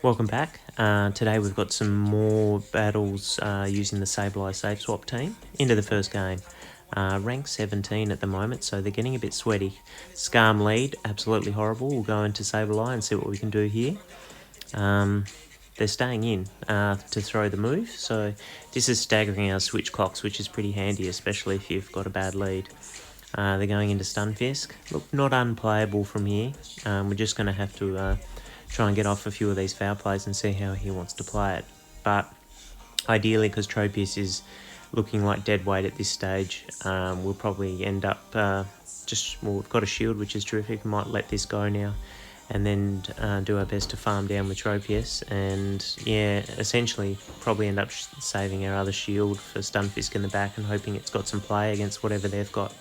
Welcome back. Today we've got some more battles using the Sableye Safe Swap team into the first game. Rank 17 at the moment, so they're getting a bit sweaty. Scarm lead, absolutely horrible. We'll go into Sableye and see what we can do here. They're staying in to throw the move, so this is staggering our switch clocks, which is pretty handy, especially if you've got a bad lead. They're going into Stunfisk. Look, not unplayable from here. We're just going to have to try and get off a few of these foul plays and see how he wants to play it. But ideally, because Tropius is looking like dead weight at this stage, we'll probably end up we've got a shield, which is terrific. We might let this go now and then do our best to farm down with Tropius, and yeah, essentially probably end up saving our other shield for Stunfisk in the back and hoping it's got some play against whatever they've got.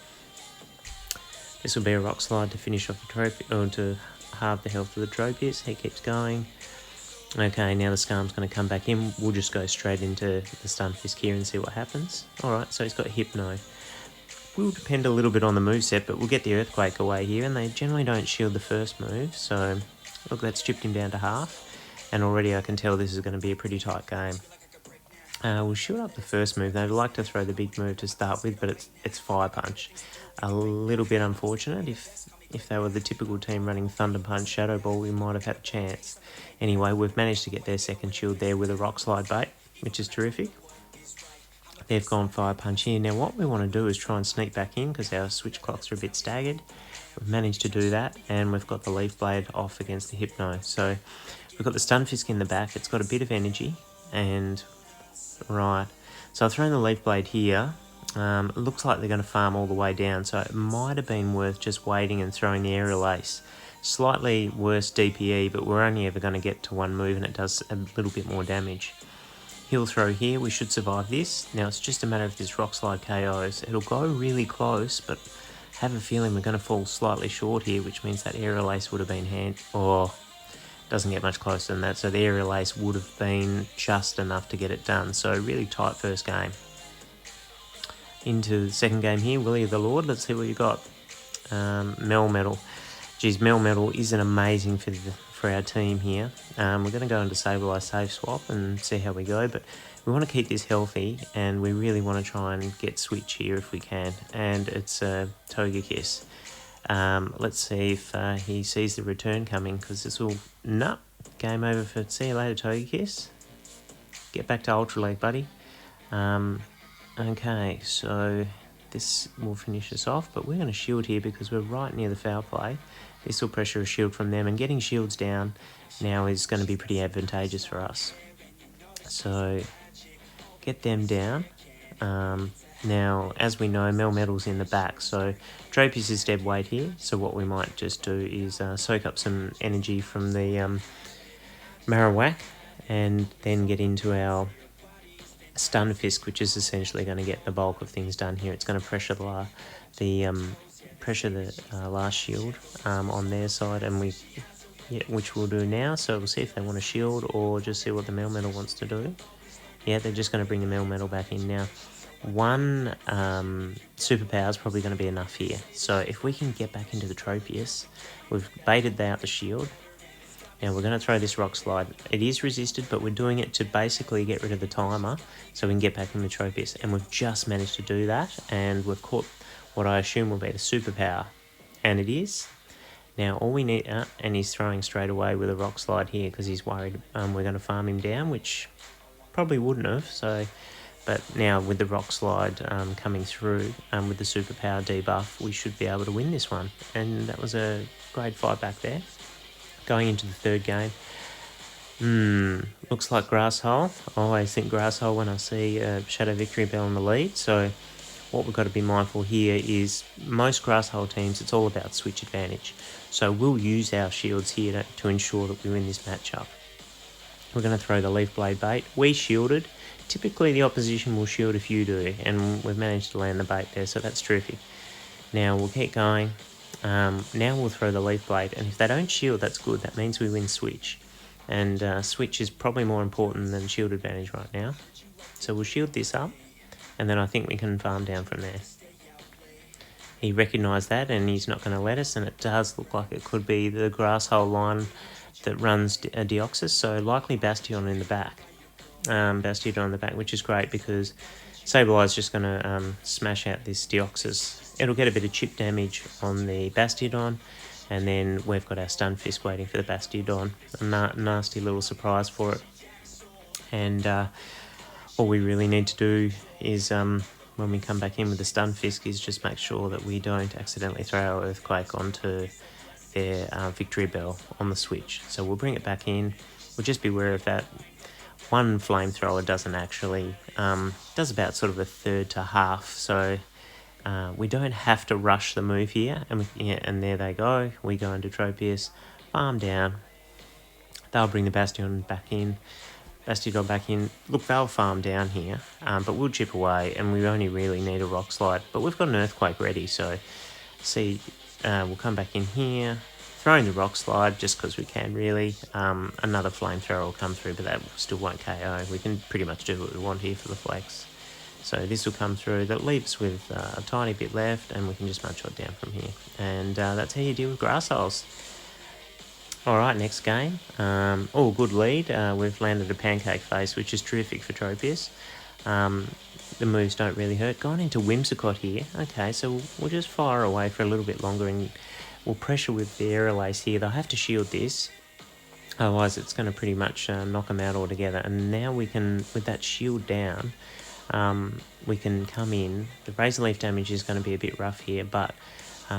This will be a rock slide to finish off the Tropius, or to halve the health of the Tropius. He keeps going. Okay, now the Scarm's going to come back in. We'll just go straight into the Stunfisk here and see what happens. Alright, so he's got Hypno. Will depend a little bit on the moveset, but we'll get the Earthquake away here, and they generally don't shield the first move, so look, that's chipped him down to half, and already I can tell this is going to be a pretty tight game. We'll shield up the first move. They'd like to throw the big move to start with, but it's Fire Punch. A little bit unfortunate. If they were the typical team running Thunder Punch, Shadow Ball, we might have had a chance. Anyway, we've managed to get their second shield there with a Rock Slide bait, which is terrific. They've gone Fire Punch here. Now what we want to do is try and sneak back in because our switch clocks are a bit staggered. We've managed to do that, and we've got the Leaf Blade off against the Hypno. So we've got the Stunfisk in the back. It's got a bit of energy, and right. So I've thrown the Leaf Blade here. It looks like they're going to farm all the way down, so it might have been worth just waiting and throwing the Aerial Ace. Slightly worse DPE, but we're only ever going to get to one move, and it does a little bit more damage. He'll throw here. We should survive this. Now it's just a matter of this Rock Slide KOs. It'll go really close, but I have a feeling we're going to fall slightly short here, which means that Aerial Ace would have been doesn't get much closer than that, so the Aerial Ace would have been just enough to get it done. So really tight first game. Into the second game here, Willie the Lord. Let's see what you got. Melmetal. Geez, Melmetal is an amazing for our team here. We're going to go into Sableye Safe Swap and see how we go, but we want to keep this healthy, and we really want to try and get switch here if we can, and it's Togekiss. Let's see if he sees the return coming, because this will... No, game over for... See you later, Togekiss. Get back to Ultra League, buddy. Okay, so this will finish us off, but we're going to shield here because we're right near the foul play. This will pressure a shield from them, and getting shields down now is going to be pretty advantageous for us. So, get them down. Now, as we know, Melmetal's in the back, so Tropius is dead weight here, so what we might just do is soak up some energy from the Marowak, and then get into our Stunfisk, which is essentially going to get the bulk of things done here. It's going to pressure the last shield on their side, and which we'll do now. So we'll see if they want a shield or just see what the Melmetal wants to do. Yeah, they're just going to bring the Melmetal back in now. One superpower is probably going to be enough here. So if we can get back into the Tropius, we've baited out the shield. Now we're going to throw this Rock Slide. It is resisted, but we're doing it to basically get rid of the timer so we can get back in the Tropius. And we've just managed to do that, and we've caught what I assume will be the superpower. And it is. Now all we need... and he's throwing straight away with a Rock Slide here because he's worried we're going to farm him down, which probably wouldn't have. So, but now with the Rock Slide coming through with the superpower debuff, we should be able to win this one. And that was a great fight back there. Going into the third game. Looks like Grass Hole. I always think Grass Hole when I see Shadow Victory Bell in the lead. So what we've got to be mindful here is most Grass Hole teams, it's all about switch advantage. So we'll use our shields here to ensure that we win this matchup. We're going to throw the Leaf Blade bait. We shielded. Typically the opposition will shield if you do, and we've managed to land the bait there, so that's terrific. Now we'll keep going. Now we'll throw the Leaf Blade, and if they don't shield, that's good. That means we win switch, and switch is probably more important than shield advantage right now. So we'll shield this up, and then I think we can farm down from there. He recognised that, and he's not going to let us, and it does look like it could be the Grass Hole line that runs a Deoxys, so likely Bastion in the back. Bastion on the back, which is great because Sableye is just going to smash out this Deoxys. It'll get a bit of chip damage on the Bastiodon, and then we've got our Stunfisk waiting for the Bastiodon. A nasty little surprise for it. And all we really need to do is, when we come back in with the Stunfisk, is just make sure that we don't accidentally throw our Earthquake onto their Victory Bell on the switch. So we'll bring it back in. We'll just be aware of that. One flamethrower doesn't actually, does about sort of a third to half, so we don't have to rush the move here. And there they go. We go into Tropius, farm down. They'll bring the Bastiodon back in. Look, they'll farm down here, but we'll chip away, and we only really need a Rock Slide. But we've got an Earthquake ready, so see, we'll come back in here, throwing the Rock Slide just because we can, really. Another Flamethrower will come through, but that still won't KO. We can pretty much do what we want here for the flex. So this will come through. That leaves with a tiny bit left, and we can just Mudshot down from here. And that's how you deal with Grass Holes. Alright, next game. Good lead. We've landed a Pancake Face, which is terrific for Tropius. The moves don't really hurt. Gone into Whimsicott here. Okay, so we'll just fire away for a little bit longer, and we'll pressure with the Aerial Ace here. They'll have to shield this. Otherwise, it's going to pretty much knock them out altogether. And now we can, with that shield down, we can come in. The Razor Leaf damage is going to be a bit rough here, but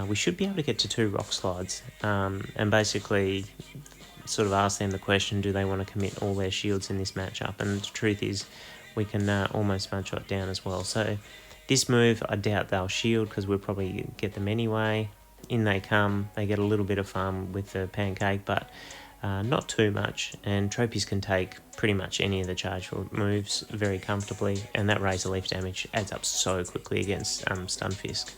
we should be able to get to 2 Rock Slides, and basically sort of ask them the question, do they want to commit all their shields in this matchup? And the truth is, we can almost Mudshot down as well. So this move, I doubt they'll shield because we'll probably get them anyway. In they come, they get a little bit of farm with the Pancake, but not too much. And Tropius can take pretty much any of the charge moves very comfortably, and that Razor Leaf damage adds up so quickly against Stunfisk.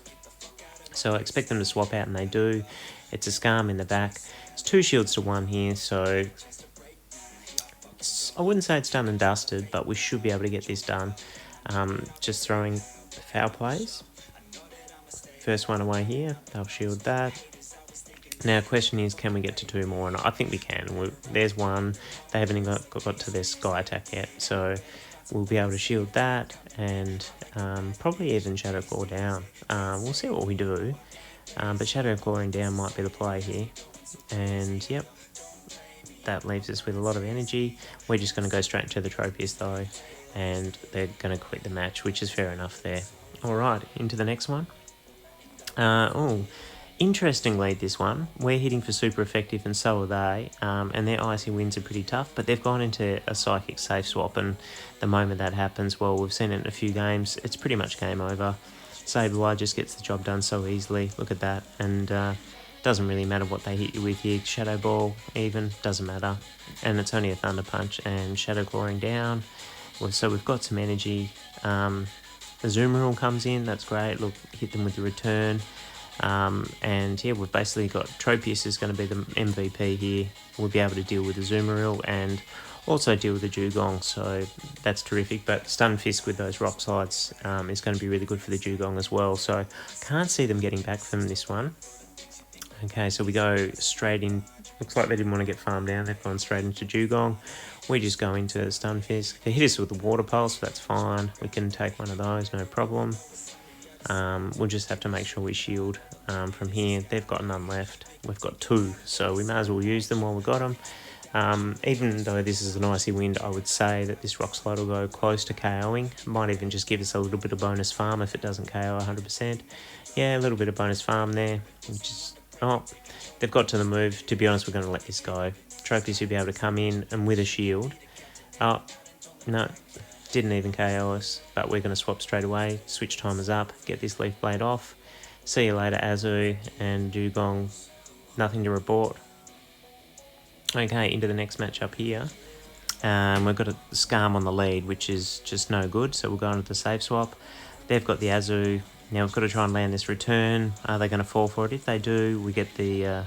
So I expect them to swap out, and they do. It's a Scarm in the back. It's 2 shields to 1 here, so I wouldn't say it's done and dusted, but we should be able to get this done. Just throwing foul plays. First one away here, they'll shield that. Now, the question is, can we get to 2 more? And I think we can. There's one. They haven't even got to their Sky Attack yet, so we'll be able to shield that, and probably even Shadow Claw down. We'll see what we do, but Shadow Clawing down might be the play here. And yep, that leaves us with a lot of energy. We're just going to go straight into the Tropius though, and they're going to quit the match, which is fair enough there. Alright, into the next one. Interesting lead, this one. We're hitting for super effective, and so are they. And their Icy Winds are pretty tough, but they've gone into a Psychic Safe Swap, and the moment that happens, well, we've seen it in a few games, it's pretty much game over. Sableye just gets the job done so easily. Look at that. And doesn't really matter what they hit you with here. Shadow Ball, even, doesn't matter. And it's only a Thunder Punch and Shadow Clawing down. So we've got some energy. The Azumarill comes in, that's great. Look, hit them with the return. And yeah, we've basically got Tropius is going to be the MVP here. We'll be able to deal with the Azumarill and also deal with the Dugong, so that's terrific. But Stunfisk with those Rock Slides is going to be really good for the Dugong as well, so can't see them getting back from this one. Okay, so we go straight in. Looks like they didn't want to get farmed down. They've gone straight into Dugong. We just go into Stunfisk. They hit us with the Water Pulse, so that's fine. We can take one of those, no problem. We'll just have to make sure we shield from here. They've got none left. We've got 2, so we may as well use them while we've got them. Even though this is an Icy Wind, I would say that this Rock Slide will go close to KOing. Might even just give us a little bit of bonus farm if it doesn't KO 100%. Yeah, a little bit of bonus farm there, which is... Oh, they've got to the move. To be honest, we're going to let this go. Tropius will be able to come in and with a shield. Oh, no, didn't even KO us, but we're going to swap straight away. Switch timers up, get this Leaf Blade off. See you later, Azu and Dugong. Nothing to report. Okay, into the next matchup here. We've got a Scarm on the lead, which is just no good, so we'll go into the safe swap. They've got the Azu. Now we've got to try and land this return. Are they going to fall for it? If they do, we get the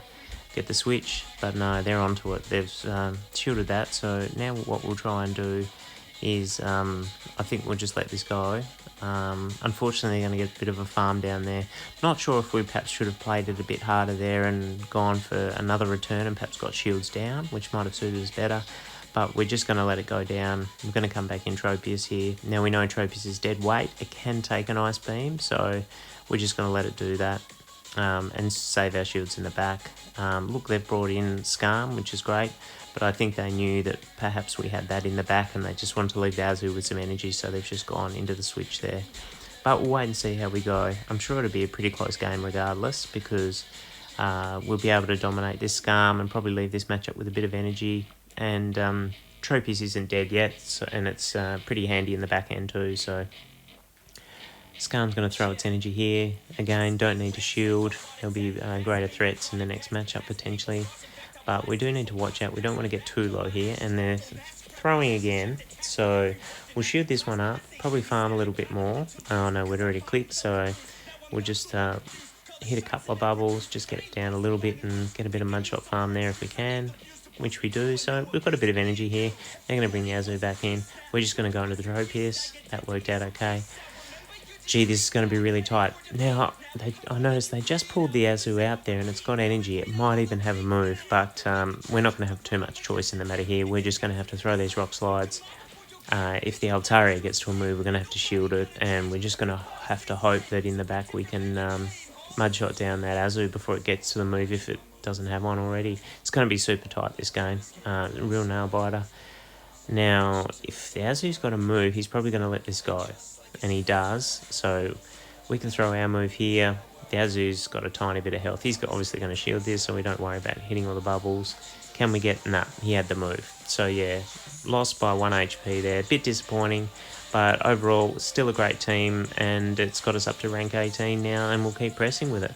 switch. But no, they're onto it. They've shielded that. So now what we'll try and do is I think we'll just let this go. Unfortunately, they're going to get a bit of a farm down there. Not sure if we perhaps should have played it a bit harder there and gone for another return and perhaps got shields down, which might have suited us better. But we're just going to let it go down. We're going to come back in Tropius here. Now we know Tropius is dead weight. It can take an ice beam, so we're just going to let it do that and save our shields in the back. Look, they've brought in Skarm, which is great, but I think they knew that perhaps we had that in the back and they just wanted to leave the Azu with some energy, so they've just gone into the switch there. But we'll wait and see how we go. I'm sure it'll be a pretty close game regardless, because we'll be able to dominate this Skarm and probably leave this matchup with a bit of energy. And Tropius isn't dead yet, so, and it's pretty handy in the back end too, so Skarm's going to throw its energy here. Again, don't need to shield. There'll be greater threats in the next matchup potentially, but we do need to watch out. We don't want to get too low here, and they're throwing again, so we'll shield this one up, probably farm a little bit more. Oh no, we'd already clicked, so we'll just hit a couple of bubbles, just get it down a little bit and get a bit of mudshot farm there if we can, which we do. So we've got a bit of energy here. They're going to bring the Azu back in. We're just going to go into the Tropius. That worked out okay. Gee, this is going to be really tight. Now, I noticed they just pulled the Azu out there and it's got energy. It might even have a move, but we're not going to have too much choice in the matter here. We're just going to have to throw these rock slides. If the Altaria gets to a move, we're going to have to shield it, and we're just going to have to hope that in the back we can mudshot down that Azu before it gets to the move, if it doesn't have one already. It's going to be super tight, this game. Real nail biter. Now, if the Azu's got a move, he's probably going to let this go. And he does, so we can throw our move here. The Azu's got a tiny bit of health. He's obviously going to shield this, so we don't worry about hitting all the bubbles. Can we get... Nah, he had the move. So yeah, lost by 1 HP there. A bit disappointing, but overall, still a great team, and it's got us up to rank 18 now, and we'll keep pressing with it.